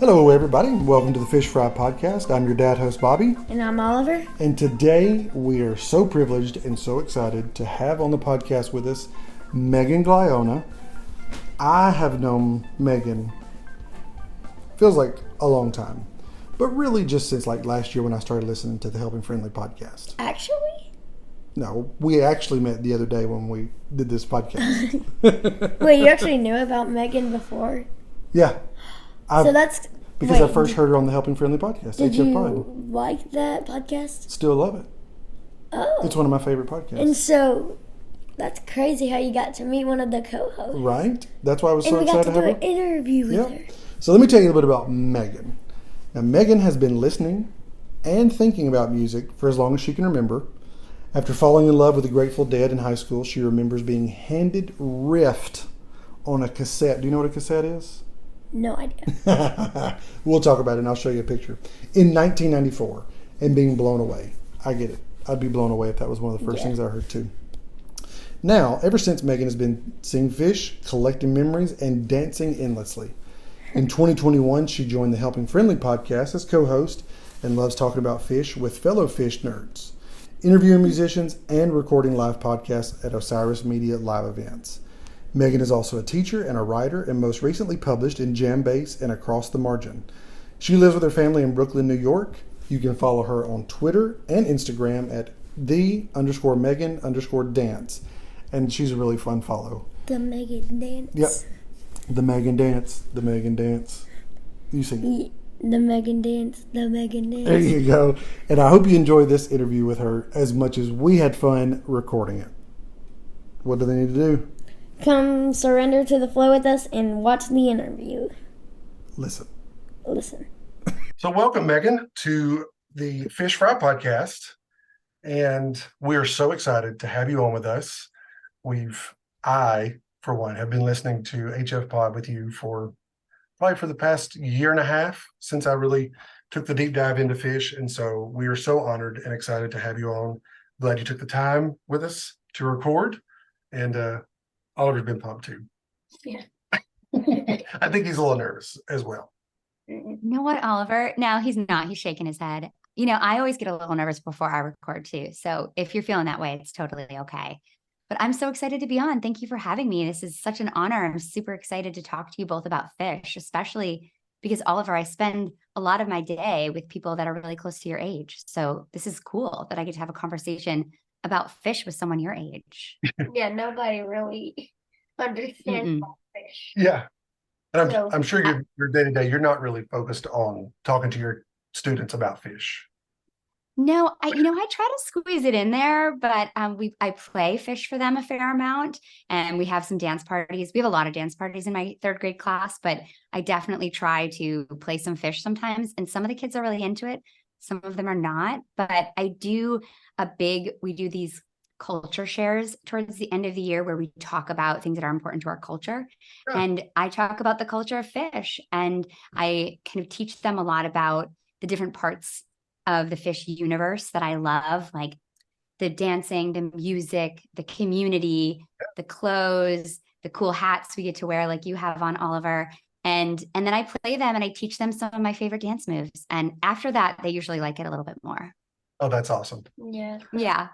Hello, everybody. Welcome to the Phish Phry podcast. I'm your dad host, Bobby. And I'm Oliver. And today we are so privileged and so excited to have on the podcast with us Megan Glionna. I have known Megan, feels like a long time, but really just since like last year when I started listening to the Helping Friendly podcast. Actually? No, we actually met the other day when we did this podcast. Wait, you actually knew about Megan before? Yeah. So that's... Because I first heard her on the Helping Friendly podcast. Did you Pod. like that podcast? Still love it. Oh. It's one of my favorite podcasts. And so, that's crazy how you got to meet one of the co-hosts. Right? That's why I was so excited to have her. And we got to do an interview with her. So let me tell you a little bit about Megan. Now, Megan has been listening and thinking about music for as long as she can remember. After falling in love with the Grateful Dead in high school, she remembers being handed Rift on a cassette. Do you know what a cassette is? No idea. We'll talk about it and I'll show you a picture. In 1994, and being blown away. I get it. I'd be blown away if that was one of the first things I heard too. Now, ever since, Megan has been seeing Phish, collecting memories, and dancing endlessly. In 2021, she joined the Helping Friendly podcast as co-host and loves talking about Phish with fellow Phish nerds, interviewing musicians, and recording live podcasts at Osiris Media live events. Megan is also a teacher and a writer and most recently published in JamBase and Across the Margin. She lives with her family in Brooklyn, New York. You can follow her on Twitter and Instagram at _Megan_dance. And she's a really fun follow. The Megan Dance. Yep. The Megan Dance. The Megan Dance. You sing it. The Megan Dance. The Megan Dance. There you go. And I hope you enjoy this interview with her as much as we had fun recording it. What do they need to do? Come surrender to the flow with us and watch the interview. Listen. So welcome, Megan, to the Phish Phry podcast. And we're so excited to have you on with us. I, for one, have been listening to HF Pod with you for the past year and a half since I really took the deep dive into Phish. And so we are so honored and excited to have you on. Glad you took the time with us to record. And Oliver's been pumped too. Yeah. I think he's a little nervous as well. You know what, Oliver? No, he's not. He's shaking his head. You know, I always get a little nervous before I record too. So if you're feeling that way, it's totally okay. But I'm so excited to be on. Thank you for having me. This is such an honor. I'm super excited to talk to you both about Phish, especially because, Oliver, I spend a lot of my day with people that are really close to your age. So this is cool that I get to have a conversation about Phish with someone your age. Yeah, nobody really understands about Phish. Yeah. And I'm sure your day-to-day, you're not really focused on talking to your students about Phish. No, I try to squeeze it in there, but I play Phish for them a fair amount, and we have some dance parties. We have a lot of dance parties in my third grade class, but I definitely try to play some Phish sometimes, and some of the kids are really into it. Some of them are not, but we do these culture shares towards the end of the year where we talk about things that are important to our culture. Yeah. And I talk about the culture of Phish, and I kind of teach them a lot about the different parts of the Phish universe that I love, like the dancing, the music, the community, the clothes, the cool hats we get to wear like you have on, Oliver. And then I play them and I teach them some of my favorite dance moves. And after that, they usually like it a little bit more. Oh, that's awesome. Yeah. Yeah.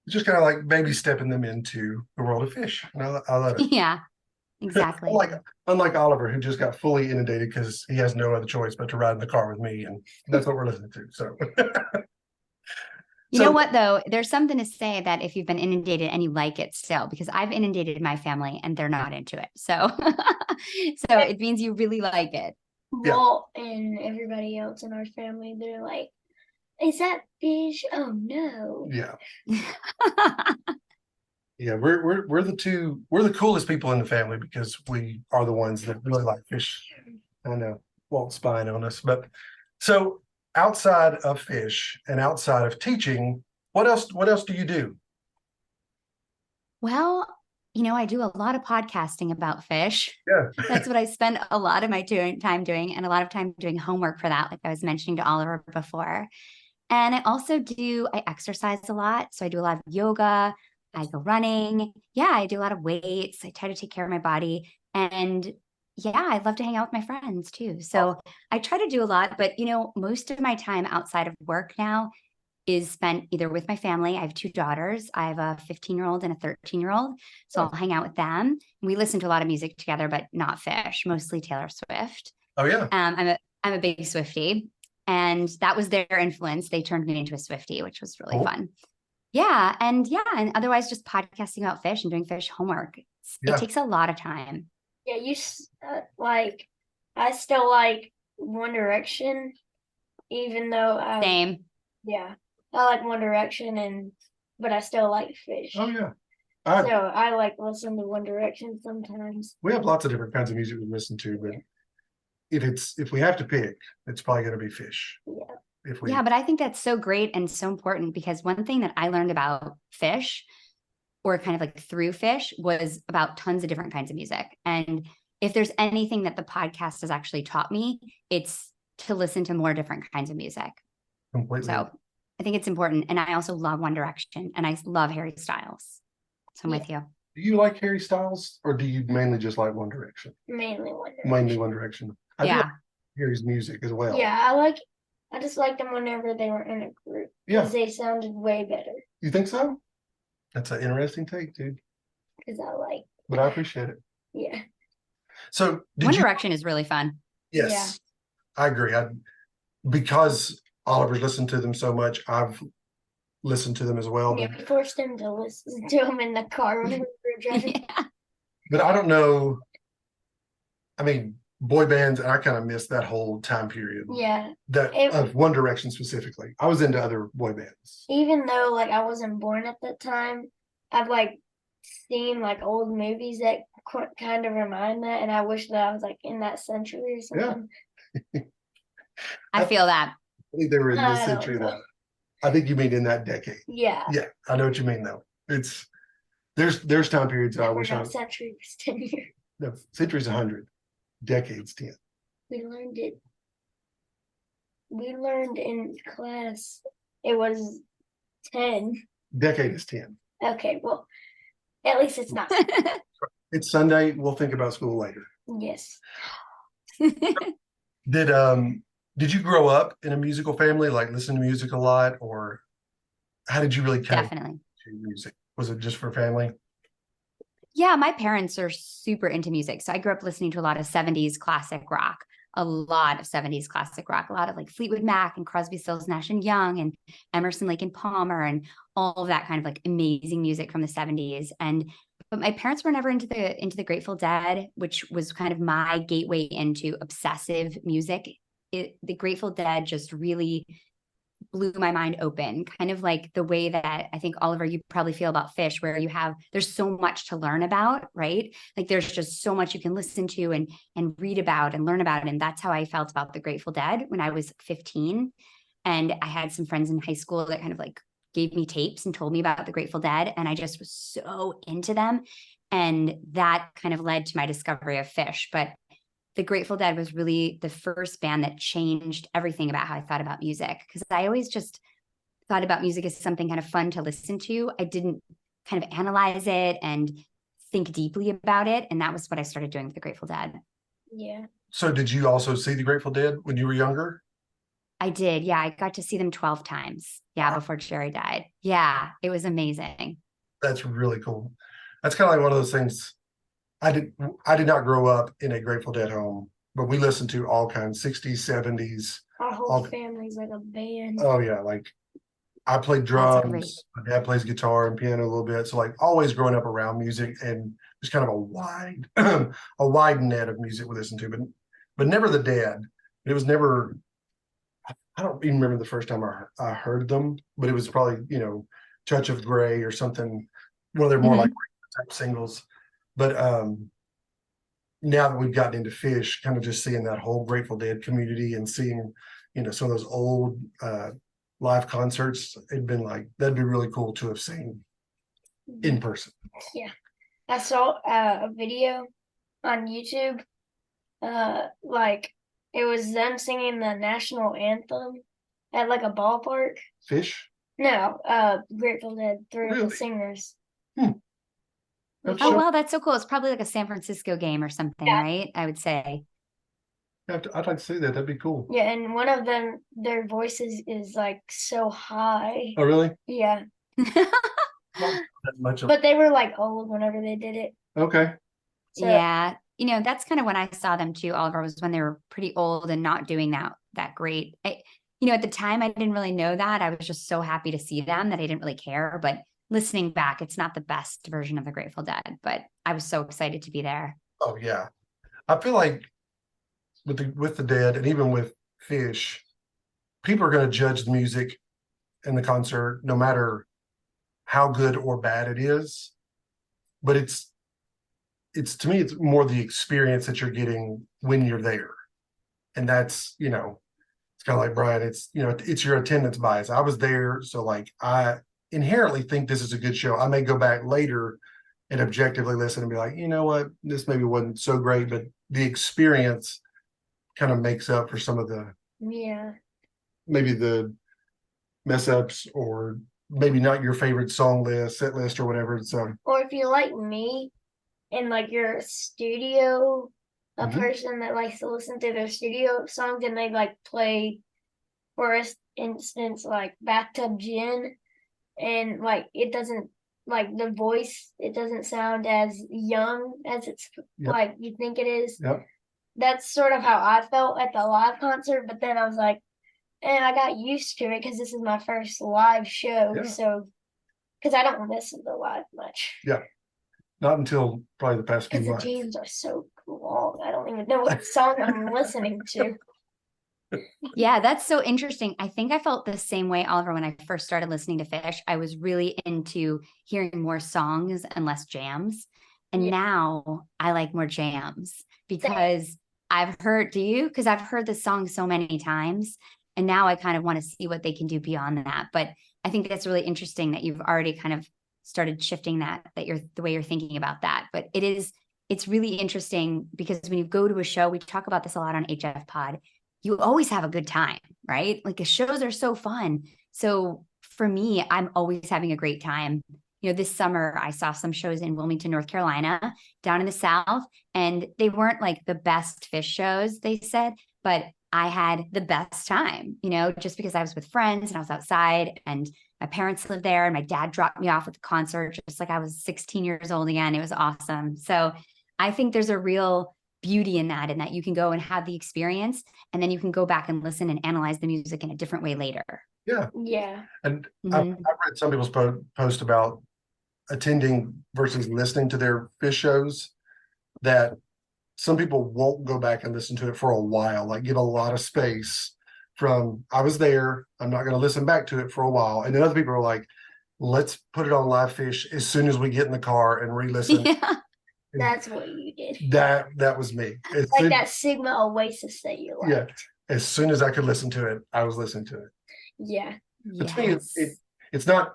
It's just kind of like maybe stepping them into the world of Phish. And I love it. Yeah, exactly. Unlike Oliver, who just got fully inundated because he has no other choice but to ride in the car with me. And that's what we're listening to. So, You know what, though? There's something to say that if you've been inundated and you like it still, because I've inundated my family and they're not into it. So it means you really like it. Well, and everybody else in our family, they're like, is that Phish? Oh, no. Yeah. Yeah, we're the coolest people in the family because we are the ones that really like Phish. I know, won't spine on us, but so outside of Phish and outside of teaching, what else do you do? Well, I do a lot of podcasting about Phish. Yeah. That's what I spend a lot of my time doing, and a lot of time doing homework for that, like I was mentioning to Oliver before. And I also I exercise a lot. So I do a lot of yoga. I go running. Yeah, I do a lot of weights. I try to take care of my body. And Yeah, I love to hang out with my friends too. So I try to do a lot, but most of my time outside of work now is spent either with my family. I have two daughters. I have a 15-year-old and a 13-year-old. So I'll hang out with them. We listen to a lot of music together, but not Phish, mostly Taylor Swift. Oh yeah. I'm a big Swiftie, and that was their influence. They turned me into a Swiftie, which was really fun. Yeah, and otherwise just podcasting about Phish and doing Phish homework. It takes a lot of time. Yeah, I still like One Direction, even though Same. Yeah, I like One Direction, but I still like Phish. Oh yeah. So I like listen to One Direction sometimes. We have lots of different kinds of music we listen to, but if we have to pick, it's probably going to be Phish. Yeah. But I think that's so great and so important, because one thing that I learned about Phish, or kind of like through Phish, was about tons of different kinds of music. And if there's anything that the podcast has actually taught me, it's to listen to more different kinds of music. Completely. So I think it's important. And I also love One Direction, and I love Harry Styles. So I'm with you. Do you like Harry Styles, or do you mainly just like One Direction? Mainly One Direction. Mainly One Direction. I do like Harry's music as well. Yeah, I just liked them whenever they were in a group, because they sounded way better. You think so? That's an interesting take, dude. Because But I appreciate it. Yeah. So One Direction is really fun. Yes, yeah. I agree. Because Oliver's listened to them so much, I've listened to them as well. Yeah, we forced him to listen to them in the car when we were driving. But I don't know. I mean, boy bands, and I kind of missed that whole time period. Yeah. Of One Direction specifically. I was into other boy bands. Even though I wasn't born at that time, I've seen old movies that kind of remind that, and I wish that I was in that century or something. Yeah. I feel that. I think they were in this century though. I think you mean in that decade. Yeah. Yeah, I know what you mean though. There's time periods that I wish I was. Century was 10 years. No, century's 100. Decades 10. We learned in class it was 10. Decade is 10. Okay, well, at least it's not. It's Sunday. We'll think about school later. Yes. Did you grow up in a musical family, listen to music a lot, or how did you really connect to music? Was it just for family? Yeah, my parents are super into music. So I grew up listening to a lot of 70s classic rock, a lot of Fleetwood Mac and Crosby, Stills, Nash and Young and Emerson, Lake and Palmer, and all of that kind of amazing music from the 70s. But my parents were never into the Grateful Dead, which was kind of my gateway into obsessive music. The Grateful Dead just really blew my mind open, kind of like the way that I think, Oliver, you probably feel about Phish, where there's so much to learn about, right? There's just so much you can listen to and read about and learn about. And that's how I felt about the Grateful Dead when I was 15. And I had some friends in high school that kind of gave me tapes and told me about the Grateful Dead. And I just was so into them. And that kind of led to my discovery of Phish. But the Grateful Dead was really the first band that changed everything about how I thought about music, because I always just thought about music as something kind of fun to listen to. I didn't kind of analyze it and think deeply about it. And that was what I started doing with the Grateful Dead. Yeah. So did you also see the Grateful Dead when you were younger? I did. Yeah. I got to see them 12 times. Yeah. Wow. Before Jerry died. Yeah. It was amazing. That's really cool. That's kind of like one of those things. I did not grow up in a Grateful Dead home, but we listened to all kinds, 60s, 70s. Our whole family's like a band. Oh yeah, I played drums, my dad plays guitar and piano a little bit. So always growing up around music, and just kind of a wide a wide net of music we listened to, but never the Dead. It was never, I don't even remember the first time I heard them, but it was probably, Touch of Grey or something, one of their more type singles. But now that we've gotten into Phish, kind of just seeing that whole Grateful Dead community and seeing, some of those old live concerts, it'd been that'd be really cool to have seen in person. Yeah. I saw a video on YouTube. It was them singing the national anthem at a ballpark. Phish? No, Grateful Dead, through the singers. Have to Oh, show- wow, that's so cool. It's probably like a San Francisco game or something, Yeah. right? I would say. I'd like to see that. That'd be cool. Yeah, and one of them, their voices is like so high. Oh, really? Yeah, Not that much of. but they were like old whenever they did it. Okay. So Yeah. That's kind of when I saw them too, Oliver, was when they were pretty old and not doing that great. At the time I didn't really know that. I was just so happy to see them that I didn't really care. But listening back, it's not the best version of the Grateful Dead, but I was so excited to be there. Oh yeah. I feel like with the Dead and even with Phish, people are going to judge the music in the concert no matter how good or bad it is. But it's to me, it's more the experience that you're getting when you're there. And that's, it's kind of like Brian, it's your attendance bias. I was there, so like I inherently think this is a good show. I may go back later and objectively listen and be like, you know what, this maybe wasn't so great, but the experience kind of makes up for some of the maybe the mess ups, or maybe not your favorite song list, set list, or whatever. So, or if you're like me and like you're a studio, a Mhm. person that likes to listen to their studio songs and they like play, for instance, like Bathtub Gin, and like it doesn't, like the voice, it doesn't sound as young as it's Yep. like you think it is. Yep. That's sort of how I felt at the live concert, but then I was like, and I got used to it because this is my first live show. Yeah. So, because I don't listen to live much. Yeah. Not until probably the past few Because the months. jams are so long. I don't even know what song I'm listening to. Yeah, that's so interesting. I think I felt the same way, Oliver, when I first started listening to Phish. I was really into hearing more songs and less jams. And Yeah. now I like more jams because I've heard, do you? Because I've heard the song so many times. And now I kind of want to see what they can do beyond that. But I think that's really interesting that you've already kind of started shifting that you're the way you're thinking about that. But it's really interesting because when you go to a show, we talk about this a lot on HF Pod, you always have a good time, right? Like the shows are so fun. So for me, I'm always having a great time. This summer I saw some shows in Wilmington, North Carolina, down in the South, and they weren't like the best Phish shows, they said, but I had the best time, just because I was with friends and I was outside and my parents lived there and my dad dropped me off at the concert, just like I was 16 years old again. It was awesome. So I think there's a real beauty in that you can go and have the experience and then you can go back and listen and analyze the music in a different way later. Yeah. Yeah. And I've read some people's post about attending versus listening to their Phish shows, that some people won't go back and listen to it for a while, like give a lot of space from, I was there, I'm not going to listen back to it for a while. And then other people are like, let's put it on Live Phish as soon as we get in the car and re-listen. Yeah. That's what you did. That was me. Like that Sigma Oasis that you like. Yeah. As soon as I could listen to it, I was listening to it. Yeah. But to me, it's not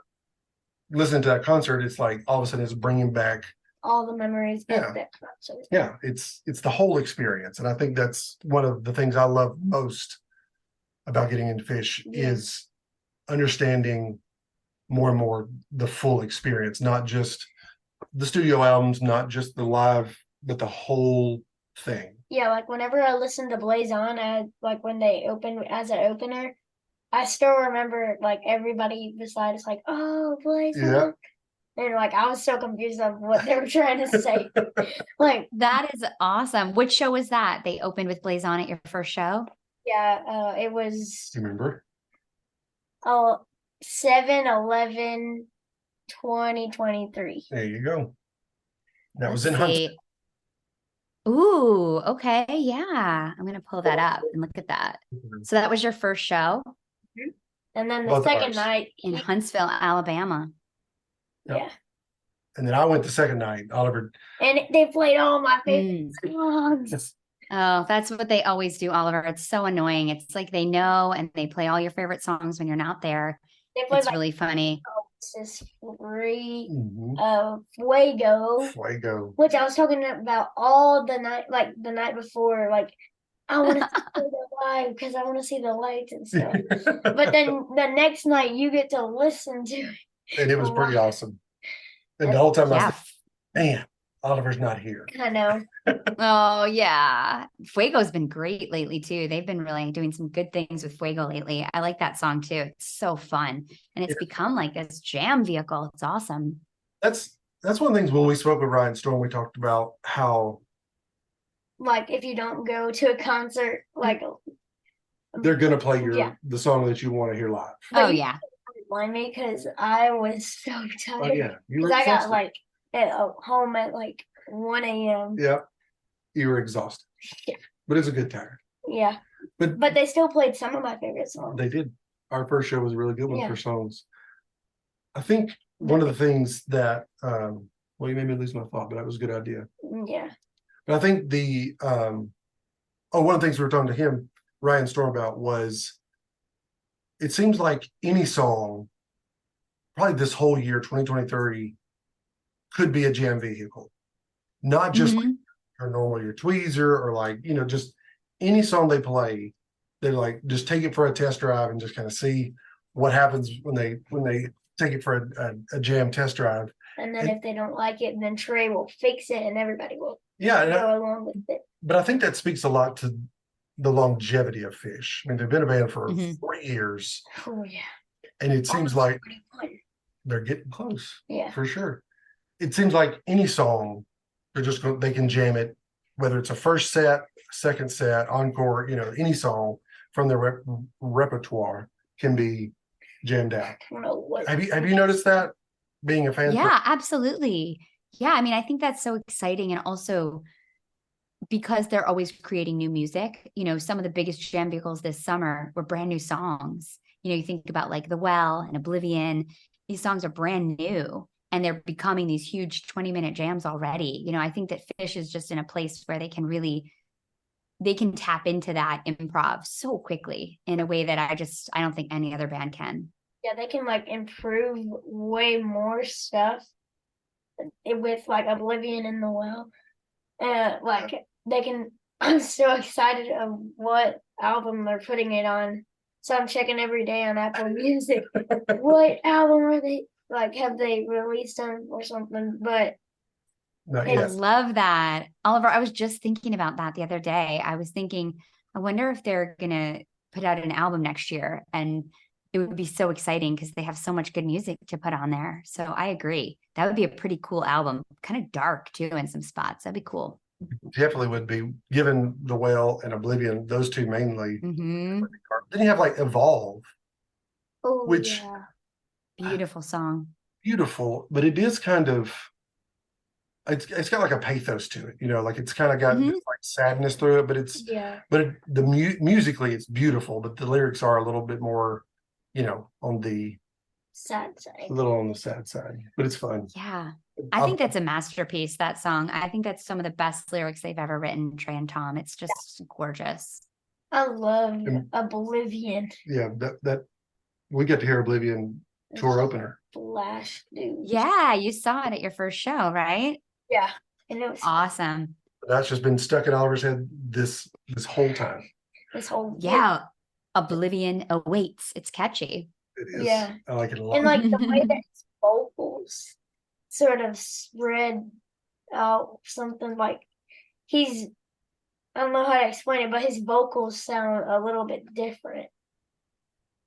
listening to that concert. It's like all of a sudden it's bringing back all the memories of that concert. Yeah, it's the whole experience. And I think that's one of the things I love most about getting into Phish is understanding more and more the full experience, not just the studio albums, not just the live, but the whole thing. Yeah, like whenever I listen to Blaze On, like when they open as an opener, I still remember like everybody beside us like, oh, Blaze On. And like I was so confused of what they were trying to say. Like that is awesome. Which show was that? They opened with Blaze On at your first show? Yeah, it was. You remember? 7/11/2023. There you go. That was in Huntsville. Ooh, okay, yeah. I'm gonna pull that up and look at that. So that was your first show? Mm-hmm. And then the second night in Huntsville, Alabama. Yeah. And then I went the second night, Oliver. And they played all my favorite songs. Oh, that's what they always do, Oliver. It's so annoying. It's like they know and they play all your favorite songs when you're not there. It's really funny. Osiris Phry, Fuego, which I was talking about all the night, like the night before, like I want to see the live because I want to see the lights and stuff. But then the next night you get to listen to it. And it was pretty awesome. And the whole time I was Man, Oliver's not here. I know. Oh yeah. Fuego's been great lately too. They've been really doing some good things with Fuego lately. I like that song too. It's so fun. And it's become like this jam vehicle. It's awesome. That's one of the things when we spoke with Ryan Storm, we talked about how Like if you don't go to a concert, like they're gonna play Yeah. the song that you want to hear live. Oh yeah. Blame me because I was so tired. Oh yeah, you were Because I got exhausted. like at home at like 1 a.m. Yeah, you were exhausted. Yeah. But it's a good time. Yeah. But they still played some of my favorite songs. They did. Our first show was a really good one Yeah. for songs. I think one of the things that well, you made me lose my thought, but that was a good idea. Yeah. But I think the one of the things we were talking to him, Ryan Storm, about was it seems like any song, probably this whole year, 2023, could be a jam vehicle. Not just like your normal, your tweezer, or like, you know, just any song they play, they like just take it for a test drive and just kind of see what happens when they take it for a jam test drive. And then if they don't like it, then Trey will fix it and everybody will go along with it. But I think that speaks a lot to the longevity of Phish. I mean, they've been a band for 40 years. Oh yeah. And it seems like 21. they're getting close. Yeah. For sure. It seems like any song, they can jam it, whether it's a first set, second set, encore, you know, any song from their repertoire can be jammed out. Have you noticed that, being a fan? Yeah, absolutely. Yeah, I mean, I think that's so exciting. And also because they're always creating new music, you know, some of the biggest jam vehicles this summer were brand new songs. You know, you think about like The Well and Oblivion, these songs are brand new and they're becoming these huge 20-minute jams already. You know, I think that Phish is just in a place where they can tap into that improv so quickly in a way that I don't think any other band can. Yeah, they can like improve way more stuff with like Oblivion and The Well. Like they can. I'm so excited of what album they're putting it on. So I'm checking every day on Apple Music. What album are they like? Have they released them or something? But I love that, Oliver. I was just thinking about that the other day. I was thinking, I wonder if they're gonna put out an album next year, and it would be so exciting because they have so much good music to put on there. So I agree. That would be a pretty cool album, kind of dark too in some spots. That'd be cool. Definitely would be, given The Well and Oblivion, those two mainly. Then you have like Evolve, which beautiful song. Beautiful, but it is kind of it's got like a pathos to it, you know, like it's kind of got this, like sadness through it, but musically it's beautiful, but the lyrics are a little bit more, you know, on the sad side. A little on the sad side, but it's fun. Yeah. I think that's a masterpiece, that song. I think that's some of the best lyrics they've ever written, Trey and Tom. It's just gorgeous. I love Oblivion. Yeah, that we get to hear Oblivion tour opener. Flash, dude. Yeah, you saw it at your first show, right? Yeah. And it was awesome. That's just been stuck in Oliver's head this whole time. Oblivion awaits. It's catchy. It is. Yeah. I like it a lot. And like the way that his vocals sort of spread out, something like I don't know how to explain it, but his vocals sound a little bit different.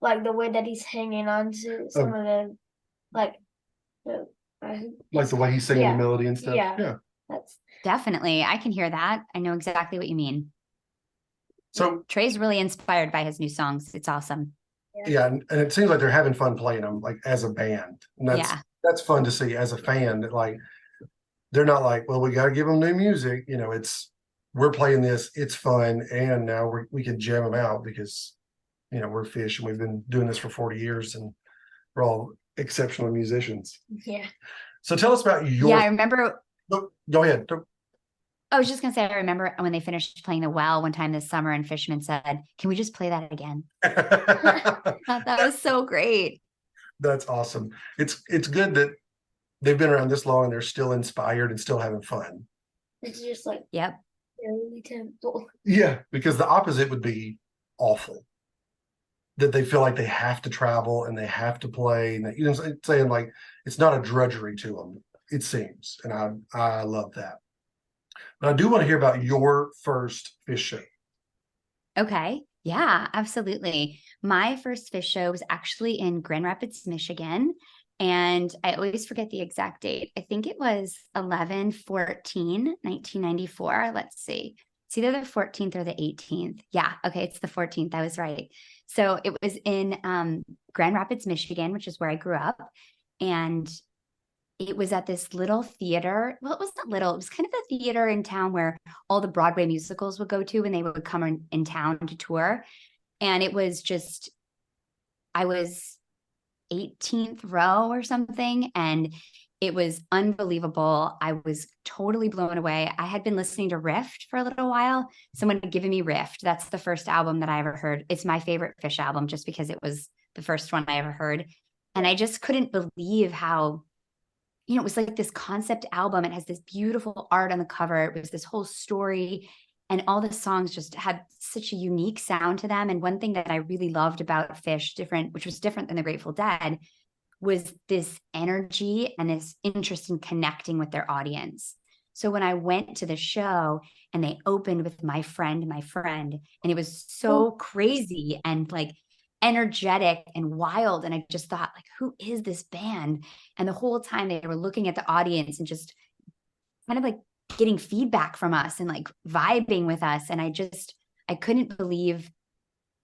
Like the way that he's hanging on to some of the like the way he's singing the melody and stuff. Yeah. That's definitely, I can hear that. I know exactly what you mean. So Trey's really inspired by his new songs. It's awesome. Yeah, and it seems like they're having fun playing them, like as a band. And that's fun to see as a fan. That like they're not like, well, we got to give them new music. You know, we're playing this. It's fun, and now we can jam them out because, you know, we're Phish and we've been doing this for 40 years, and we're all exceptional musicians. Yeah. So tell us about your. Yeah, I remember. Go ahead. I was just going to say, I remember when they finished playing The Well one time this summer and Fishman said, can we just play that again? That was so great. That's awesome. It's good that they've been around this long and they're still inspired and still having fun. It's just like, really temple. Yeah, because the opposite would be awful. That they feel like they have to travel and they have to play. And you know, saying like, it's not a drudgery to them. it seems, and I love that. But I do want to hear about your first Phish show. Okay. Yeah, absolutely. My first Phish show was actually in Grand Rapids, Michigan. And I always forget the exact date. I think it was 11/14/1994. Let's see. It's either the 14th or the 18th. Yeah. Okay. It's the 14th. I was right. So it was in Grand Rapids, Michigan, which is where I grew up. And it was at this little theater. Well, it wasn't little. It was kind of a theater in town where all the Broadway musicals would go to when they would come in town to tour. And it was just, I was 18th row or something. And it was unbelievable. I was totally blown away. I had been listening to Rift for a little while. Someone had given me Rift. That's the first album that I ever heard. It's my favorite Phish album just because it was the first one I ever heard. And I just couldn't believe how, it was like this concept album. It has this beautiful art on the cover. It was this whole story. And all the songs just had such a unique sound to them. And one thing that I really loved about Phish, which was different than the Grateful Dead, was this energy and this interest in connecting with their audience. So when I went to the show and they opened with my friend, and it was so crazy and like energetic and wild. And I just thought, like, who is this band? And the whole time they were looking at the audience and just kind of like getting feedback from us and like vibing with us. And I couldn't believe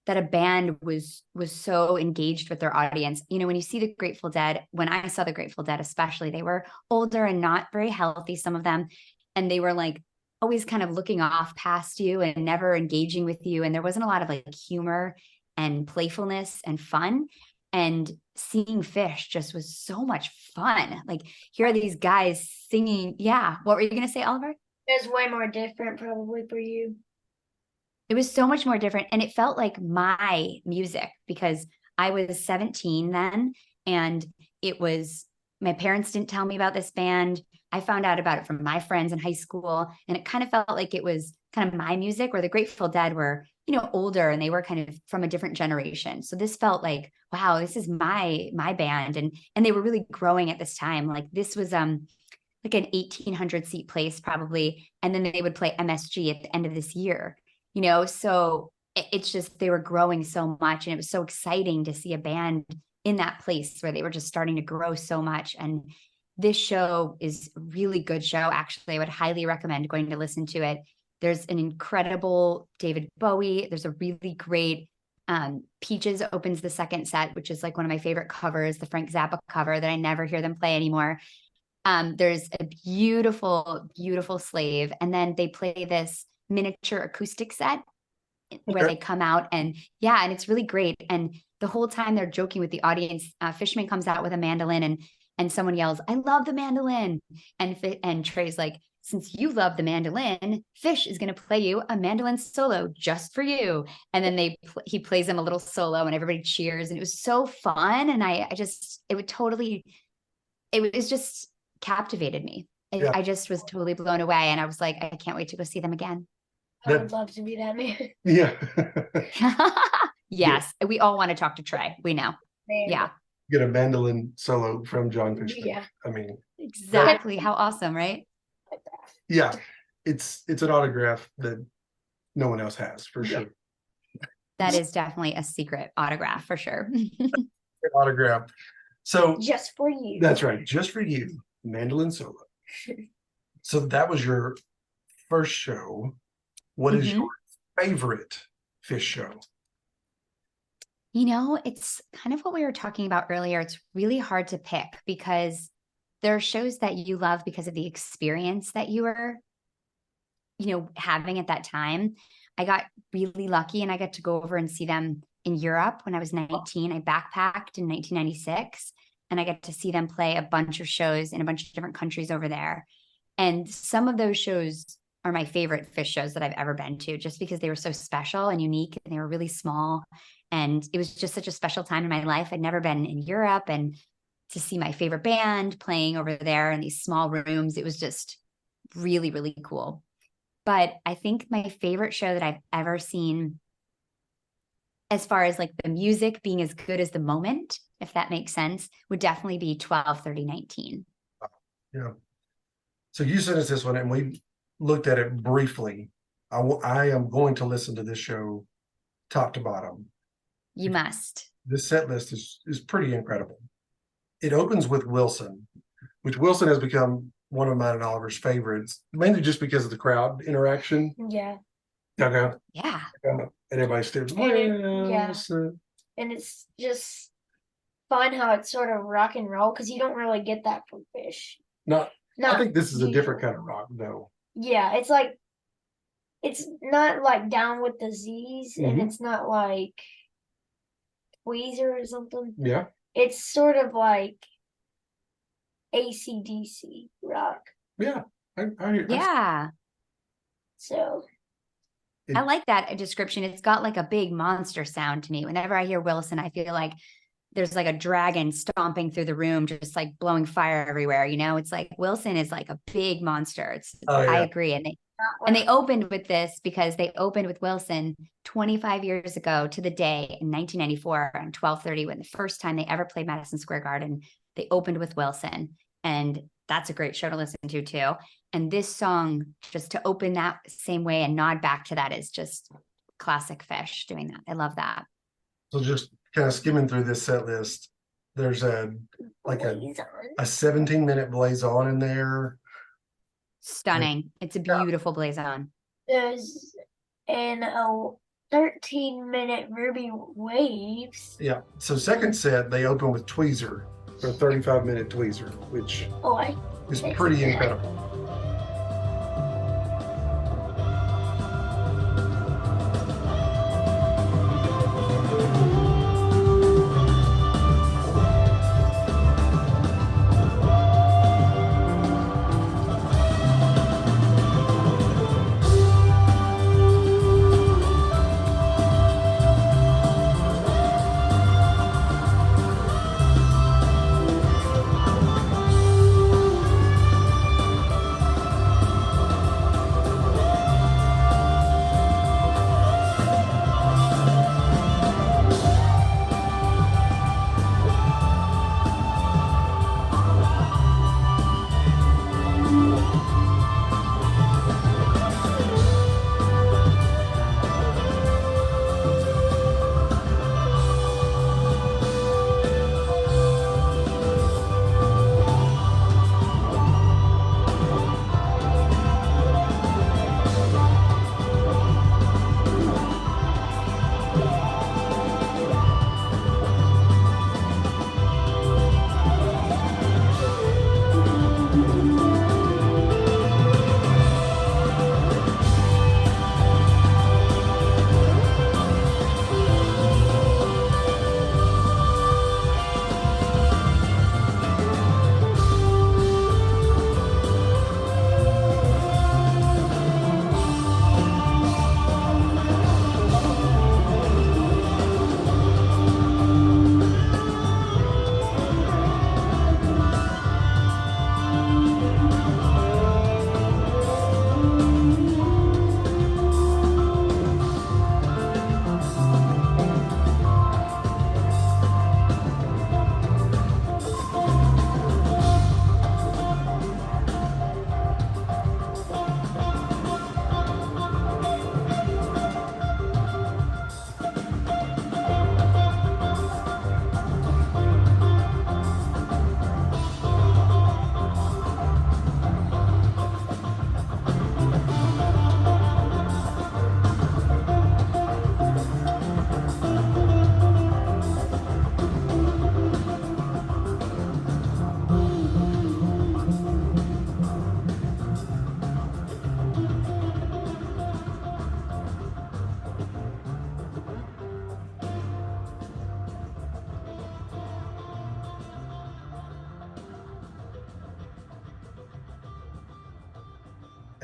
that a band was so engaged with their audience. When you see the Grateful Dead, when I saw the Grateful Dead, especially, they were older and not very healthy, some of them. And they were like always kind of looking off past you and never engaging with you. And there wasn't a lot of like humor and playfulness and fun. And seeing Phish just was so much fun. Like, here are these guys singing. Yeah. What were you going to say, Oliver? It was way more different probably for you. It was so much more different. And it felt like my music because I was 17 then. And my parents didn't tell me about this band. I found out about it from my friends in high school. And it kind of felt like it was kind of my music, where the Grateful Dead were, older and they were kind of from a different generation. So this felt like, wow, this is my band. And they were really growing at this time. Like, this was like an 1,800 seat place probably. And then they would play MSG at the end of this year. So it's just, they were growing so much, and it was so exciting to see a band in that place where they were just starting to grow so much. And this show is a really good show. Actually, I would highly recommend going to listen to it. There's an incredible David Bowie. There's a really great Peaches opens the second set, which is like one of my favorite covers, the Frank Zappa cover that I never hear them play anymore. There's a beautiful, beautiful Slave. And then they play this miniature acoustic set where they come out and it's really great. And the whole time they're joking with the audience. Fishman comes out with a mandolin and someone yells, "I love the mandolin." And Trey's like, "Since you love the mandolin, Phish is going to play you a mandolin solo just for you." And then he plays him a little solo and everybody cheers. And it was so fun. And it was just captivated me. I just was totally blown away. And I was like, I can't wait to go see them again. I would love to be that man. Yeah. Yes. We all want to talk to Trey. We know. Man. Yeah. Get a mandolin solo from John Phish. Yeah. I mean, exactly. How awesome, right? Yeah. It's an autograph that no one else has, for sure. That is definitely a secret autograph for sure. Autograph. So just for you. That's right. Just for you. Mandolin solo. So that was your first show. What is your favorite Phish show? It's kind of what we were talking about earlier. It's really hard to pick because there are shows that you love because of the experience that you were, having at that time. I got really lucky and I got to go over and see them in Europe when I was 19. I backpacked in 1996 and I got to see them play a bunch of shows in a bunch of different countries over there. And some of those shows are my favorite Phish shows that I've ever been to, just because they were so special and unique and they were really small. And it was just such a special time in my life. I'd never been in Europe, and to see my favorite band playing over there in these small rooms, it was just really, really cool. But I think my favorite show that I've ever seen, as far as like the music being as good as the moment, if that makes sense, would definitely be 12/30/19. Yeah. So you sent us this one and we looked at it briefly. I am going to listen to this show top to bottom. You must. This set list is pretty incredible. It opens with Wilson, which Wilson has become one of mine and Oliver's favorites, mainly just because of the crowd interaction. Yeah. Okay. Yeah. And everybody stares. Yeah. And it's just fun how it's sort of rock and roll because you don't really get that from Phish. I think this is a usually. different kind of rock, though. Yeah, it's like it's not like Down with the Z's, and Mhm. it's not like Weezer or something. Yeah. It's sort of like AC/DC rock. Yeah. Yeah. So I like that description. It's got like a big monster sound to me. Whenever I hear Wilson, I feel like there's like a dragon stomping through the room, just like blowing fire everywhere. You know, it's like Wilson is like a big monster. I agree. And they opened with this because they opened with Wilson 25 years ago to the day in 1994 on 12:30 when the first time they ever played Madison Square Garden. They opened with Wilson, and that's a great show to listen to too. And this song, just to open that same way and nod back to that, is just classic Phish doing that. I love that. So just kind of skimming through this set list, there's a 17-minute Blaze On in there. Stunning. It's a beautiful Blaze On. There's a 13-minute Ruby Waves. Yeah. So second set, they open with Tweezer, for a 35-minute Tweezer, which is pretty incredible.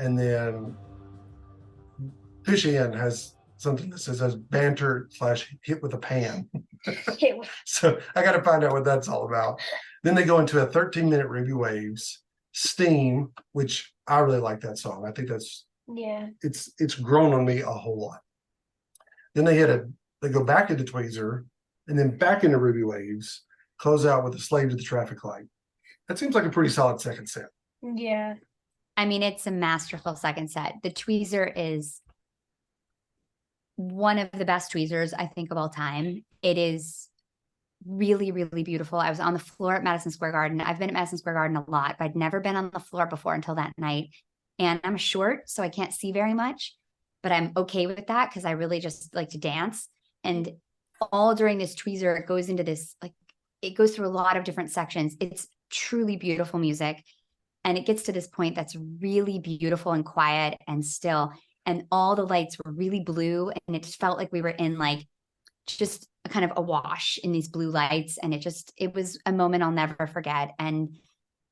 And then Phish Ian has something that says banter / hit with a pan. So I got to find out what that's all about. Then they go into a 13-minute Ruby Waves, Steam, which I really like that song. I think that's it's grown on me a whole lot. Then they go back into Tweezer and then back into Ruby Waves, close out with a Slave to the Traffic Light. That seems like a pretty solid second set. Yeah. I mean, it's a masterful second set. The tweezer is one of the best tweezers I think of all time. It is really, really beautiful. I was on the floor at Madison Square Garden. I've been at Madison Square Garden a lot, but I'd never been on the floor before until that night. And I'm short, so I can't see very much, but I'm okay with that because I really just like to dance. And all during this tweezer, it goes into this, like, it goes through a lot of different sections. It's truly beautiful music. And it gets to this point that's really beautiful and quiet and still. And all the lights were really blue. And it just felt like we were in like just a kind of a wash in these blue lights. And it was a moment I'll never forget. And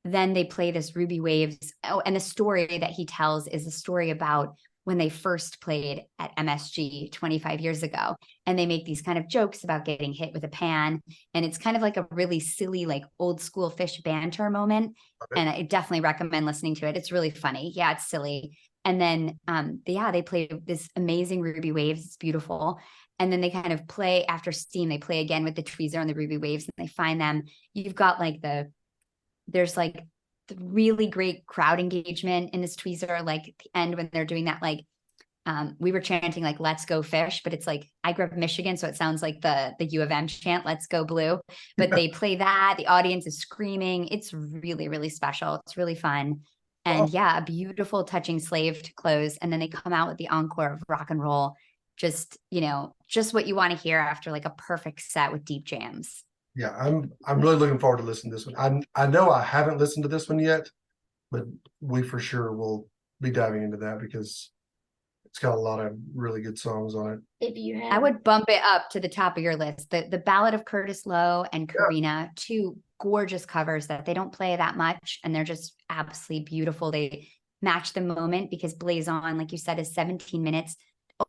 then they play this Ruby Waves. Oh, and the story that he tells is a story about when they first played at MSG 25 years ago. And they make these kind of jokes about getting hit with a pan. And it's kind of like a really silly, like old school Phish banter moment. And I definitely recommend listening to it. It's really funny. Yeah, it's silly. And then, they play this amazing Ruby Waves. It's beautiful. And then they kind of play after Steam. They play again with the tweezer and the Ruby Waves, and they find them. You've got like there's like the really great crowd engagement in this tweezer. Like at the end when they're doing that, like we were chanting like "Let's go Phish," but it's like I grew up in Michigan, so it sounds like the U of M chant "Let's go Blue." But they play that. The audience is screaming. It's really, really special. It's really fun. And yeah, a beautiful, touching slave to close. And then they come out with the encore of rock and roll. Just, just what you want to hear after like a perfect set with deep jams. Yeah, I'm really looking forward to listening to this one. I know I haven't listened to this one yet, but we for sure will be diving into that because it's got a lot of really good songs on it. If you have, I would bump it up to the top of your list. The Ballad of Curtis Lowe and Karina, two gorgeous covers that they don't play that much, and they're just absolutely beautiful. They match the moment because Blaze On, like you said, is 17 minutes,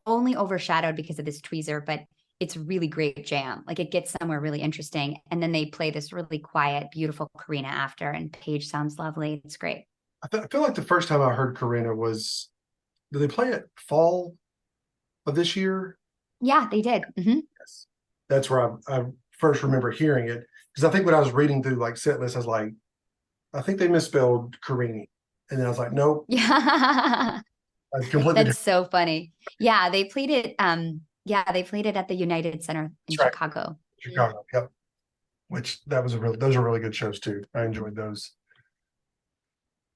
only overshadowed because of this tweezer, but it's really great jam. Like it gets somewhere really interesting. And then they play this really quiet, beautiful Karina after, and Paige sounds lovely. It's great. I feel like the first time I heard Karina was, did they play it fall of this year? Yeah, they did. Mm-hmm. Yes. That's where I first remember hearing it. Because I think when I was reading through like set lists, I was like, I think they misspelled Karini. And then I was like, nope. Yeah. Completely That's different. so funny. Yeah, they played it. They played it at the United Center in Chicago. Chicago, yep. Which those are really good shows too. I enjoyed those.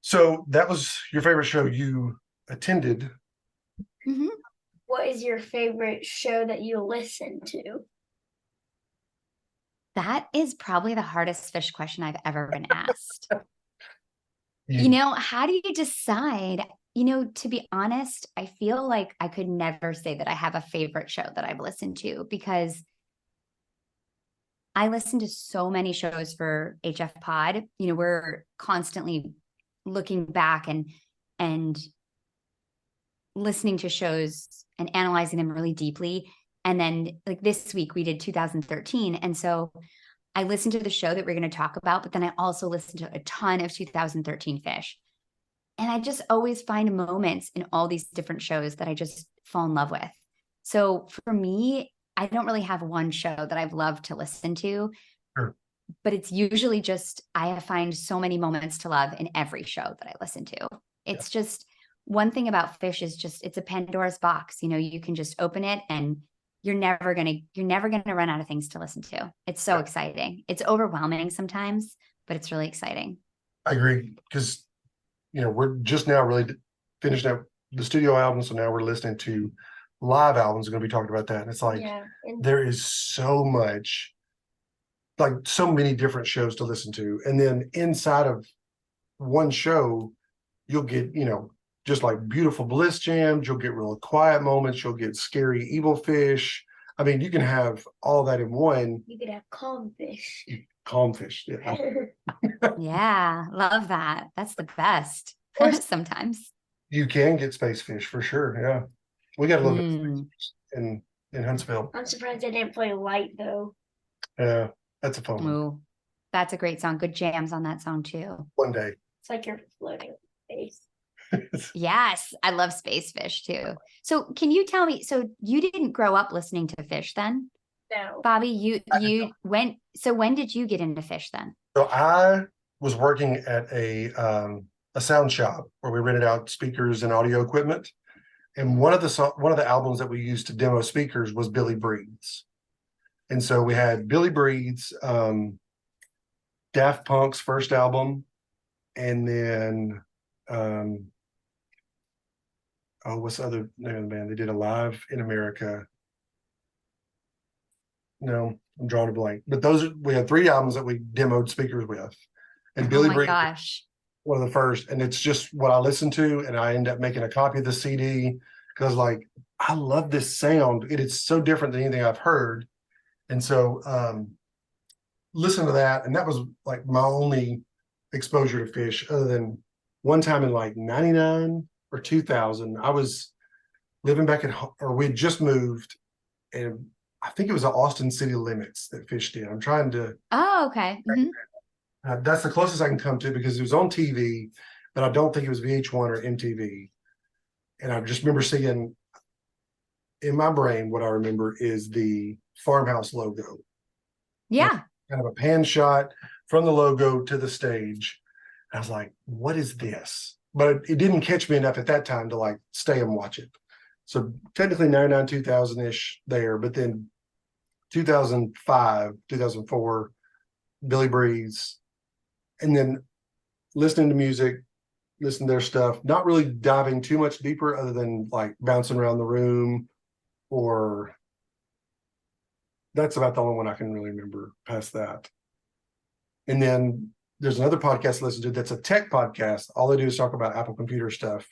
So that was your favorite show you attended. Mm-hmm. What is your favorite show that you listen to? That is probably the hardest Phish question I've ever been asked. Yeah. How do you decide? To be honest, I feel like I could never say that I have a favorite show that I've listened to because I listen to so many shows for HF Pod. We're constantly looking back and listening to shows and analyzing them really deeply. And then like this week we did 2013. And so I listened to the show that we're going to talk about, but then I also listened to a ton of 2013 Phish. And I just always find moments in all these different shows that I just fall in love with. So for me, I don't really have one show that I've loved to listen to, Sure. But it's usually just, I find so many moments to love in every show that I listen to. It's just one thing about Phish is just, it's a Pandora's box. You can just open it and you're never going to run out of things to listen to. It's so exciting. It's overwhelming sometimes, but it's really exciting. I agree because we're just now really finishing up the studio album, so now we're listening to live albums. We're going to be talking about that, and it's like there is so much, like so many different shows to listen to, and then inside of one show, you'll get just like beautiful bliss jams. You'll get real quiet moments. You'll get scary evil Phish. I mean, you can have all that in one. You could have calm Phish. Calm Phish, yeah. Yeah, love that. That's the best. Sometimes you can get space fish for sure. Yeah, we got a little bit of space fish in Huntsville. I'm surprised they didn't play Light though. Yeah, that's a fun one. Ooh, that's a great song. Good jams on that song too. One day. It's like you're floating in space. Yes, I love Space Phish too. So can you tell me, so you didn't grow up listening to Phish then? No. Bobby, when did you get into Phish then? So I was working at a a sound shop where we rented out speakers and audio equipment. And one of the albums that we used to demo speakers was Billy Breathes. And so we had Billy Breathes, Daft Punk's first album, and then what's the other name of the band? They did a Live in America. No, I'm drawing a blank. But we had 3 albums that we demoed speakers with. And Billy Breathes, gosh, one of the first, and it's just what I listened to, and I end up making a copy of the CD because like I love this sound. It is so different than anything I've heard. And so listen to that, and that was like my only exposure to Phish, other than one time in like 99 or 2000. I was living back we had just moved, and I think it was the Austin City Limits that Phish did. I'm trying to. Oh, okay. That's the closest I can come to because it was on TV, but I don't think it was VH1 or MTV. And I just remember seeing in my brain, what I remember is the Farmhouse logo. Yeah. Like kind of a pan shot from the logo to the stage. And I was like, what is this? But it didn't catch me enough at that time to like stay and watch it. So technically 99, 2000-ish there, but then 2005, 2004, Billy Breathes, and then listening to music, listening to their stuff, not really diving too much deeper other than like bouncing around the room, or that's about the only one I can really remember past that. And then there's another podcast I listen to that's a tech podcast. All they do is talk about Apple computer stuff.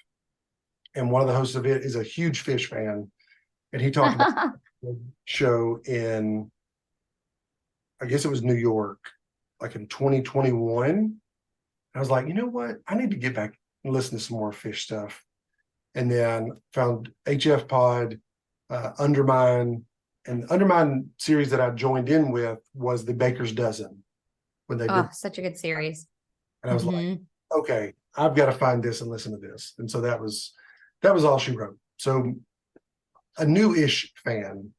And one of the hosts of it is a huge Phish fan. And he talked about the show in, I guess it was New York, like in 2021. I was like, you know what? I need to get back and listen to some more Phish stuff. And then found HF Pod, Undermine, and the Undermine series that I joined in with was the Baker's Dozen when they did. Such a good series. And I was like, okay, I've got to find this and listen to this. And so that was all she wrote. So a new-ish fan,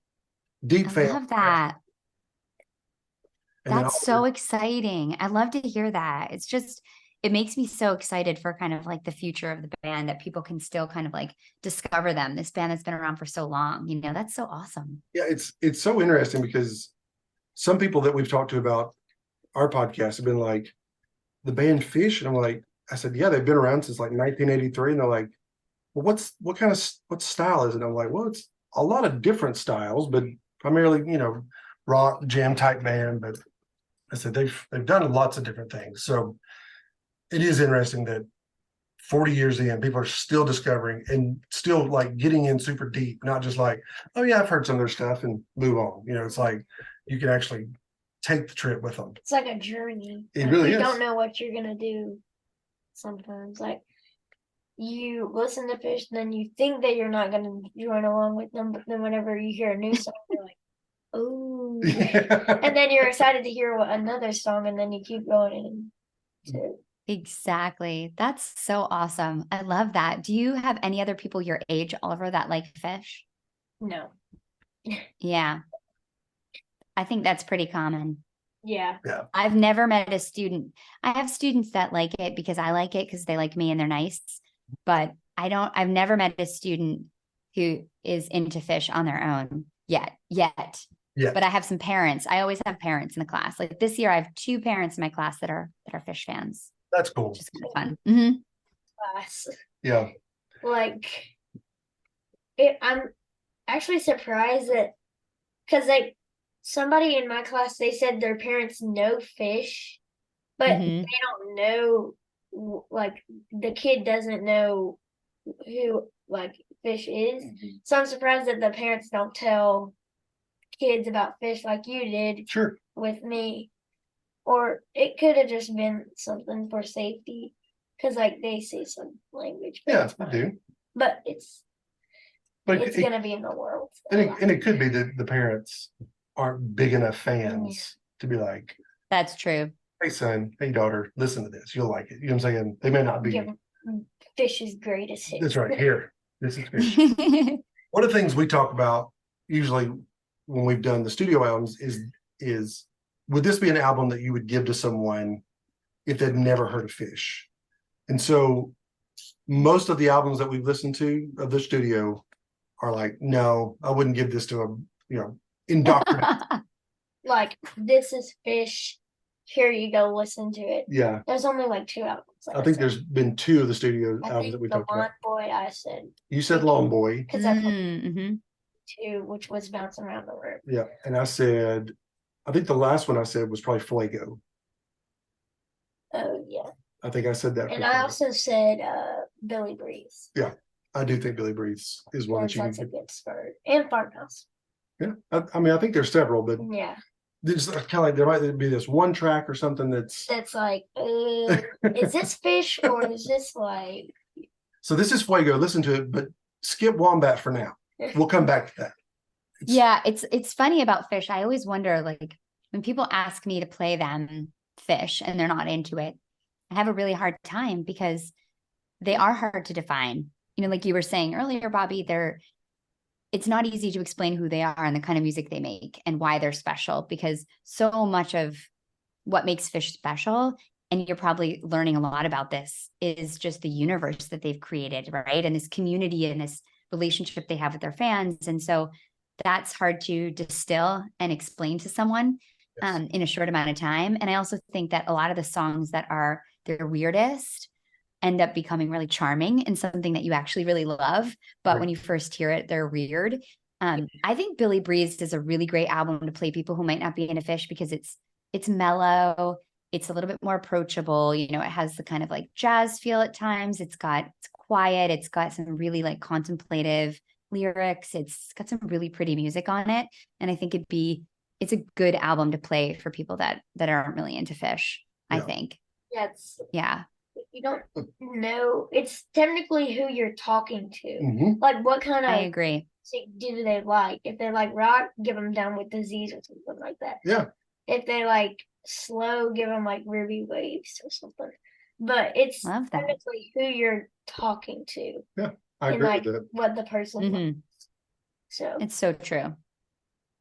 deep fan. I love that. And that's so exciting. I love to hear that. It's just, it makes me so excited for kind of like the future of the band, that people can still kind of like discover them. This band that's been around for so long, you know, that's so awesome. Yeah, it's so interesting because some people that we've talked to about our podcast have been like, the band Phish, and I'm like, I said, yeah, they've been around since like 1983, and they're like, well, what style is it? And I'm like, well, it's a lot of different styles, but primarily, you know, rock jam type band. But I said they've done lots of different things. So it is interesting that 40 years in, people are still discovering and still like getting in super deep, not just like, oh yeah, I've heard some of their stuff and move on. You know, it's like you can actually take the trip with them. It's like a journey. It really is. You don't know what you're gonna do sometimes. Like you listen to Phish, and then you think that you're not gonna join along with them, but then whenever you hear a new song, you're like, oh, Yeah. and then you're excited to hear another song, and then you keep going into. Exactly. That's so awesome. I love that. Do you have any other people your age, Oliver, that like Phish? No. Yeah. I think that's pretty common. Yeah. I've never met a student. I have students that like it because I like it because they like me and they're nice. But I've never met a student who is into Phish on their own yet. Yeah. But I have some parents. I always have parents in the class. Like this year, I have 2 parents in my class that are Phish fans. That's cool. Which is kind of fun. Mm-hmm. Class. Yeah. Like, I'm actually surprised that, because like somebody in my class, they said their parents know Phish, but they don't know, like the kid doesn't know who like Phish is. So I'm surprised that the parents don't tell kids about Phish like you did. Sure. With me. Or it could have just been something for safety, because like they say some language. Yeah, I do. But it's going to be in the world. And it could be that the parents aren't big enough fans to be like, that's true. Hey son, hey daughter, listen to this. You'll like it. You know what I'm saying? They may not be. Phish's greatest hit. That's right. Here, this is Phish. One of the things we talk about usually when we've done the studio albums is would this be an album that you would give to someone if they'd never heard of Phish? And so most of the albums that we've listened to of the studio are like, no, I wouldn't give this to a, indoctrinate. Like, this is Phish. Here you go, listen to it. Yeah. There's only like 2 albums. Like I think there's been 2 of the studio I albums think that we the talked Lawn about. Boy, I said. You said Lawn Boy. Because I put Mm-hmm. 2, which was Bouncing Around the Room. Yeah. And I think the last one I said was probably Fuego. Oh, yeah. I think I said that. And I also said Billy Breeze. Yeah. I do think Billy Breeze is one that you That's a can. good start. And Farmhouse. Yeah. I mean, I think there's several, but Yeah. there's kind of like there might be this one track or something that's like, is this Phish or is this like? So this is Fuego. Listen to it, but skip Wombat for now. We'll come back to that. It's funny about Phish. I always wonder, like, when people ask me to play them Phish and they're not into it, I have a really hard time because they are hard to define. Like you were saying earlier, Bobby, it's not easy to explain who they are and the kind of music they make and why they're special, because so much of what makes Phish special, and you're probably learning a lot about this, is just the universe that they've created, right? And this community and this relationship they have with their fans. And so that's hard to distill and explain to someone in a short amount of time. And I also think that a lot of the songs that are their weirdest end up becoming really charming and something that you actually really love. But when you first hear it, they're weird. I think Billy Breeze is a really great album to play people who might not be into Phish, because it's mellow. It's a little bit more approachable. It has the kind of like jazz feel at times. It's quiet. It's got some really like contemplative lyrics. It's got some really pretty music on it. And I think it's a good album to play for people that aren't really into Phish, I think. Yeah. You don't know. It's technically who you're talking to. Mm-hmm. Like, what kind of I agree. music do they like? If they like rock, give them Down with Disease or something like that. Yeah. If they like slow, give them like Ruby Waves or something. But it's technically who you're talking to. Yeah, I agree with that. What the person likes. So it's so true.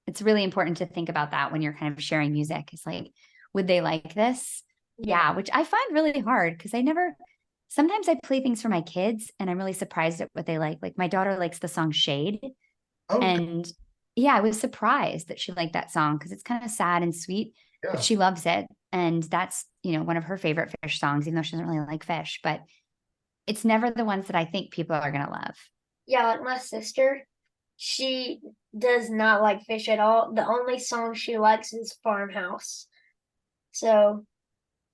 It's really important to think about that when you're kind of sharing music. It's like, would they like this? Yeah, which I find really hard because sometimes I play things for my kids and I'm really surprised at what they like. Like my daughter likes the song Shade. And I was surprised that she liked that song because it's kind of sad and sweet, but she loves it. And that's, one of her favorite Phish songs, even though she doesn't really like Phish, but it's never the ones that I think people are going to love. Yeah, like my sister, she does not like Phish at all. The only song she likes is Farmhouse. So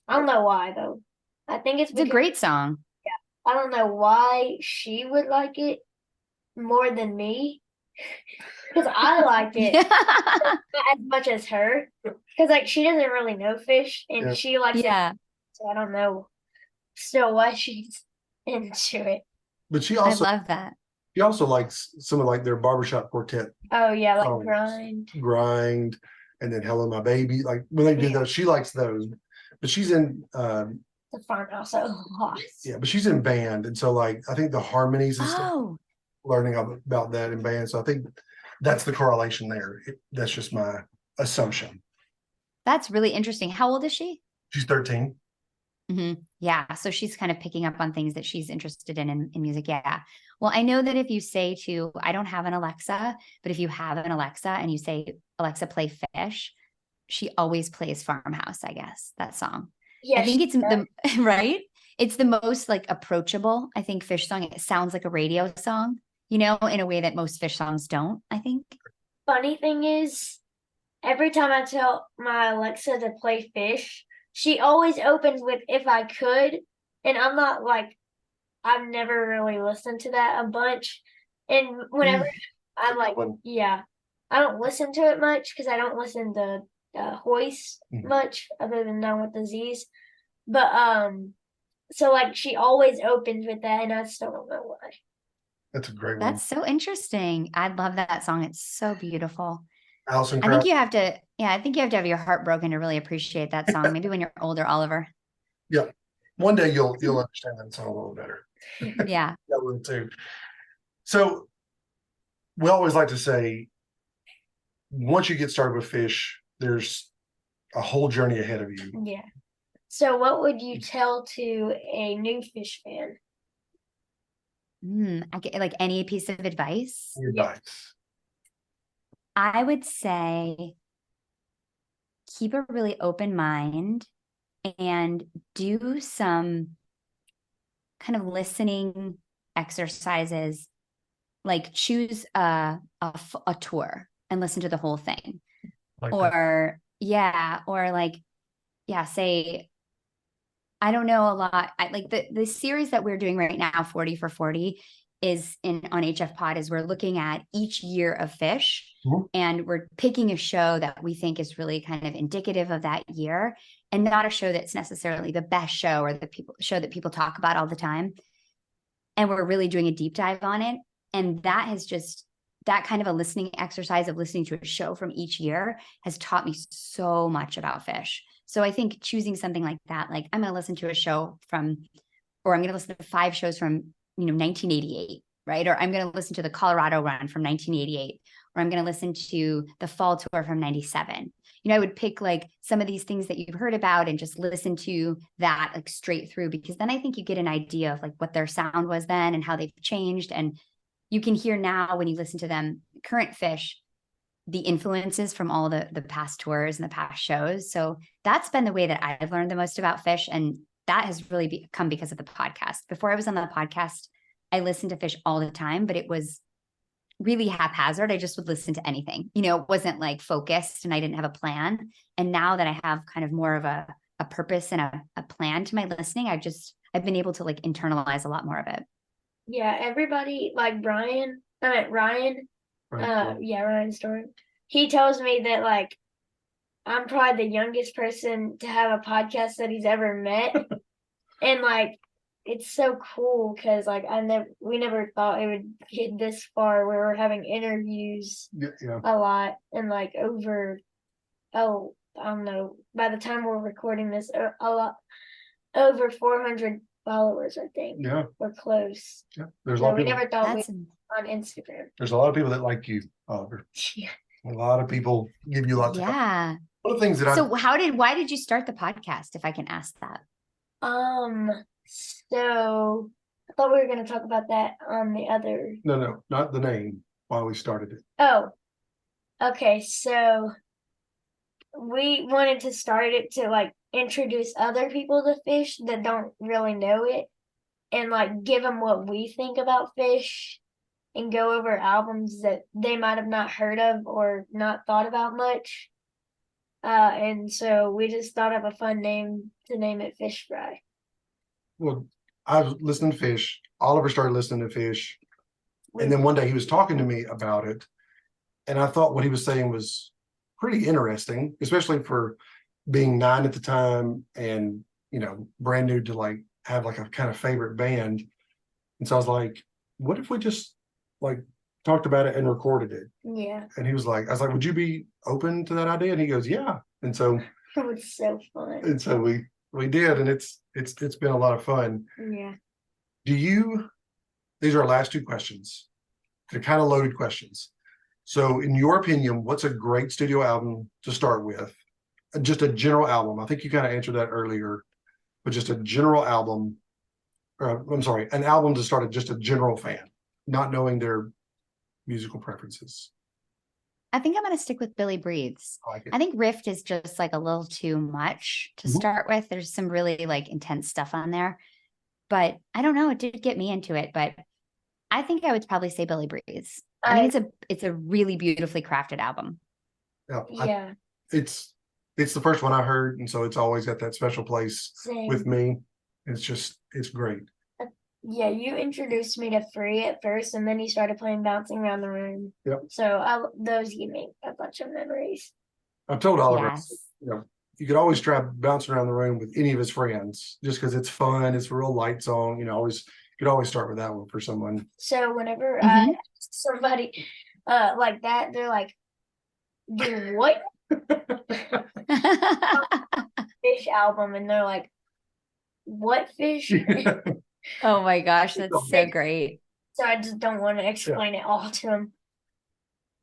I don't know why, though. I think it's a great song. Yeah. I don't know why she would like it more than me. Because I like it not as much as her. Because, like, she doesn't really know Phish. And she likes it. So I don't know still why she's into it. But she also... I love that. She also likes some of, like, their barbershop quartet. Oh, yeah, like Grind. And then Hello, My Baby. Like, when they do those, she likes those. But she's in the Farmhouse a lot. Yeah, but she's in band, and so like I think the harmonies and stuff, learning about that in band. So I think that's the correlation there. That's just my assumption. That's really interesting. How old is she? She's 13. Mm-hmm. Yeah, so she's kind of picking up on things that she's interested in music. Yeah. Well, I know that if you say I don't have an Alexa, but if you have an Alexa and you say, Alexa, play Phish, she always plays Farmhouse, I guess, that song. Yeah, I think it's right. It's the most like approachable, I think, Phish song. It sounds like a radio song, in a way that most Phish songs don't, I think. Funny thing is, every time I tell my Alexa to play Phish, she always opens with If I Could. And I'm not like, I've never really listened to that a bunch. And whenever I'm like, I don't listen to it much because I don't listen to Hoist much other than Down with Disease. But so like she always opens with that and I still don't know why. That's a great one. That's so interesting. I love that song. It's so beautiful. Alison I think you have to have your heart broken to really appreciate that song. Maybe when you're older, Oliver. Yeah. One day you'll understand that song a little better. Yeah. That one too. So we always like to say, once you get started with Phish, there's a whole journey ahead of you. Yeah. So what would you tell to a new Phish fan? I get like any piece of advice. Advice. I would say keep a really open mind and do some kind of listening exercises, like choose a tour and listen to the whole thing. Like Or say, I don't know a lot. I like the series that we're doing right now, 40 for 40, is on HF Pod, is we're looking at each year of Phish. Mhm. And we're picking a show that we think is really kind of indicative of that year, and not a show that's necessarily the best show or the show that people talk about all the time. And we're really doing a deep dive on it. And that kind of a listening exercise of listening to a show from each year has taught me so much about Phish. So I think choosing something like that, like I'm going to listen to a show or I'm going to listen to 5 shows from, 1988, right? Or I'm going to listen to the Colorado run from 1988, or I'm going to listen to the fall tour from 97. I would pick like some of these things that you've heard about and just listen to that like straight through, because then I think you get an idea of like what their sound was then and how they've changed. And you can hear now when you listen to them, current Phish, the influences from all the past tours and the past shows. So that's been the way that I've learned the most about Phish. And that has really come because of the podcast. Before I was on the podcast, I listened to Phish all the time, but it was really haphazard. I just would listen to anything, it wasn't like focused and I didn't have a plan. And now that I have kind of more of a purpose and a plan to my listening, I've been able to like internalize a lot more of it. Yeah, everybody like Ryan, Ryan's story. He tells me that like I'm probably the youngest person to have a podcast that he's ever met. And like it's so cool because like we never thought it would get this far where we're having interviews a lot, and like I don't know, by the time we're recording this, a lot over 400 followers, I think. Yeah. We're close. Yeah. There's a lot of people. We never thought we'd on Instagram. There's a lot of people that like you, Oliver. Yeah. A lot of people give you lots of help. One of the things why did you start the podcast, if I can ask that? So I thought we were going to talk about that on the other. No, not the name. Why we started it. Oh, okay. So we wanted to start it to like introduce other people to Phish that don't really know it, and like give them what we think about Phish, and go over albums that they might have not heard of or not thought about much. And so we just thought of a fun name to name it Phish Phry. Well, I was listening to Phish. Oliver started listening to Phish. And then one day he was talking to me about it. And I thought what he was saying was pretty interesting, especially for being 9 at the time and, brand new to like have like a kind of favorite band. And so I was like, what if we just like talked about it and recorded it? Yeah. And he was like, I was like, would you be open to that idea? And he goes, yeah. And so it was so fun. And so we did, and it's been a lot of fun. Yeah. These are our last 2 questions. They're kind of loaded questions. So in your opinion, what's a great studio album to start with? Just a general album. I think you kind of answered that earlier, but just a general album, an album to start just a general fan, not knowing their musical preferences. I think I'm going to stick with Billy Breathes. I think Rift is just like a little too much to start with. There's some really like intense stuff on there, but I don't know. It did get me into it, but I think I would probably say Billy Breathes. I think it's a really beautifully crafted album. Yeah. It's the first one I heard, and so it's always got that special place with me. It's great. Yeah, you introduced me to Phry at first, and then you started playing Bouncing Around the Room. Yep. So those give me a bunch of memories. I've told Oliver, you could always try Bouncing Around the Room with any of his friends, just because it's fun. It's a real light song. You could always start with that one for someone. So whenever I ask somebody like that, they're like, "Dude, what?" Phish album, and they're like, "What Phish?" Oh my gosh, that's so great. So I just don't want to explain it all to them.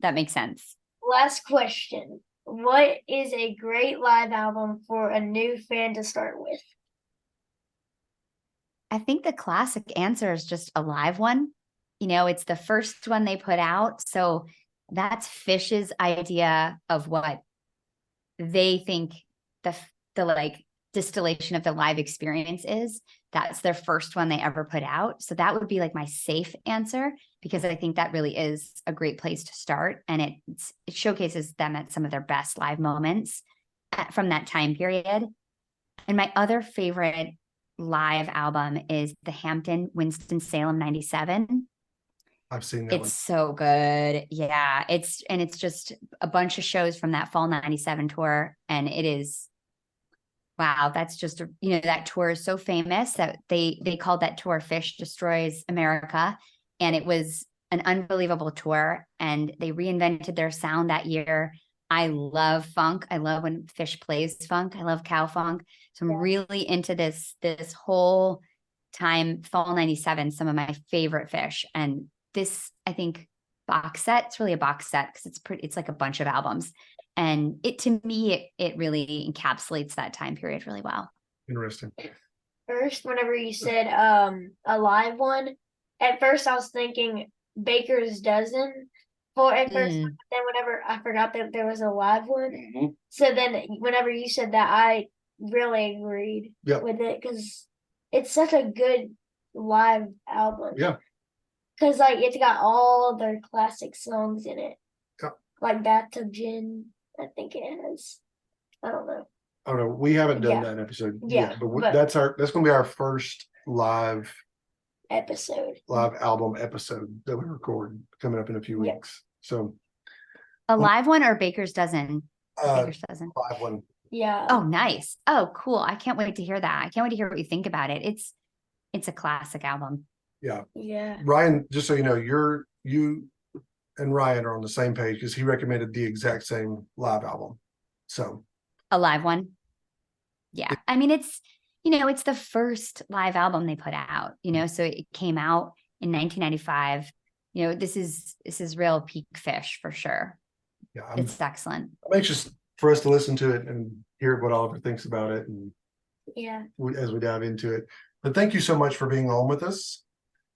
That makes sense. Last question. what is a great live album for a new fan to start with? I think the classic answer is just a live one. It's the first one they put out. So that's Phish's idea of what they think the like distillation of the live experience is. That's their first one they ever put out. So that would be like my safe answer, because I think that really is a great place to start. And it showcases them at some of their best live moments from that time period. And my other favorite live album is the Hampton Winston-Salem 97. I've seen that. It's so good. Yeah. It's just a bunch of shows from that fall 97 tour. And it is, wow, that's just, that tour is so famous that they called that tour Phish Destroys America. And it was an unbelievable tour. And they reinvented their sound that year. I love funk. I love when Phish plays funk. I love cow funk. So I'm really into this whole time, fall 97, some of my favorite Phish. And this, I think, box set, it's really a box set because it's like a bunch of albums. And to me, it really encapsulates that time period really well. Interesting. First, whenever you said a live one, at first I was thinking Baker's Dozen. At first, then whenever I forgot that there was a live one, so then whenever you said that, I really agreed with it, because it's such a good live album. Yeah. Because it's got all their classic songs in it. Yeah. Like Bathtub Gin, I think it has. I don't know. We haven't done that episode. Yeah, but that's going to be our first live album episode that we record coming up in a few weeks. So a live one or Baker's Dozen? Baker's Dozen. Live one. Yeah. Oh, nice. Oh, cool. I can't wait to hear that. I can't wait to hear what you think about it. It's a classic album. Yeah. Yeah. Ryan, just so you know, you and Ryan are on the same page because he recommended the exact same live album. So a live one. Yeah. I mean, it's the first live album they put out, so it came out in 1995. This is real peak Phish for sure. Yeah. It's excellent. I'm anxious for us to listen to it and hear what Oliver thinks about it. And as we dive into it. But thank you so much for being on with us.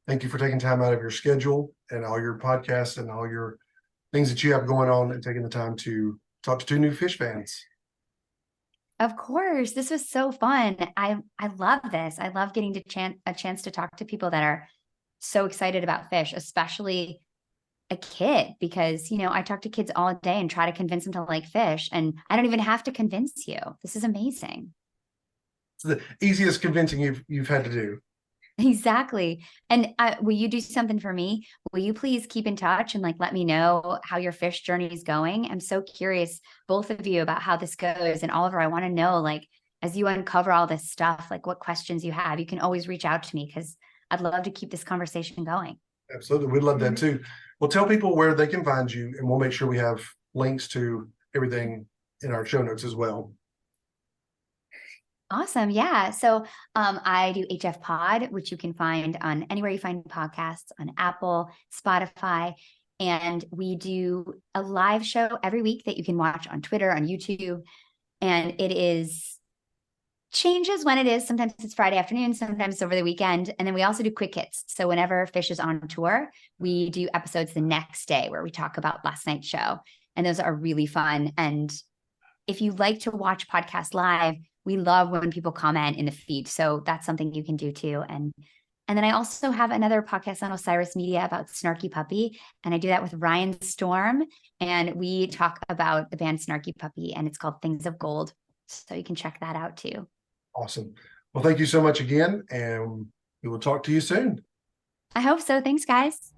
Thank you for taking time out of your schedule and all your podcasts and all your things that you have going on and taking the time to talk to two new Phish fans. Of course. This was so fun. I love this. I love getting a chance to talk to people that are so excited about Phish, especially a kid, because, I talk to kids all day and try to convince them to like Phish, and I don't even have to convince you. This is amazing. It's the easiest convincing you've had to do. Exactly. And will you do something for me? Will you please keep in touch and let me know how your Phish journey is going? I'm so curious, both of you, about how this goes. And Oliver, I want to know, as you uncover all this stuff, what questions you have. You can always reach out to me because I'd love to keep this conversation going. Absolutely. We'd love that too. Well, tell people where they can find you, and we'll make sure we have links to everything in our show notes as well. Awesome. Yeah. So I do HF Pod, which you can find on anywhere you find podcasts, on Apple, Spotify. And we do a live show every week that you can watch on Twitter, on YouTube. And it changes when it is. Sometimes it's Friday afternoon, sometimes it's over the weekend. And then we also do quick hits. So whenever Phish is on tour, we do episodes the next day where we talk about last night's show. And those are really fun. And if you like to watch podcasts live, we love when people comment in the feed. So that's something you can do too. And then I also have another podcast on Osiris Media about Snarky Puppy. And I do that with Ryan Storm. And we talk about the band Snarky Puppy, and it's called Things of Gold. So you can check that out too. Awesome. Well, thank you so much again. And we will talk to you soon. I hope so. Thanks, guys.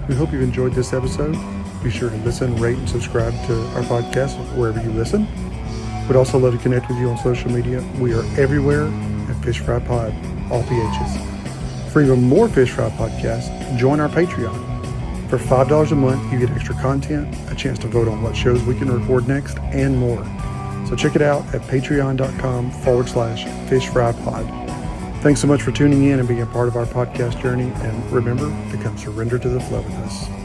We hope you've enjoyed this episode. Be sure to listen, rate, and subscribe to our podcast wherever you listen. We'd also love to connect with you on social media. We are everywhere at Phish Phry Pod, all PHs. For even more Phish Phry podcasts, join our Patreon. For $5 a month, you get extra content, a chance to vote on what shows we can record next, and more. So check it out at patreon.com/Phish Phry Pod. Thanks so much for tuning in and being a part of our podcast journey. And remember to come surrender to the flow with us.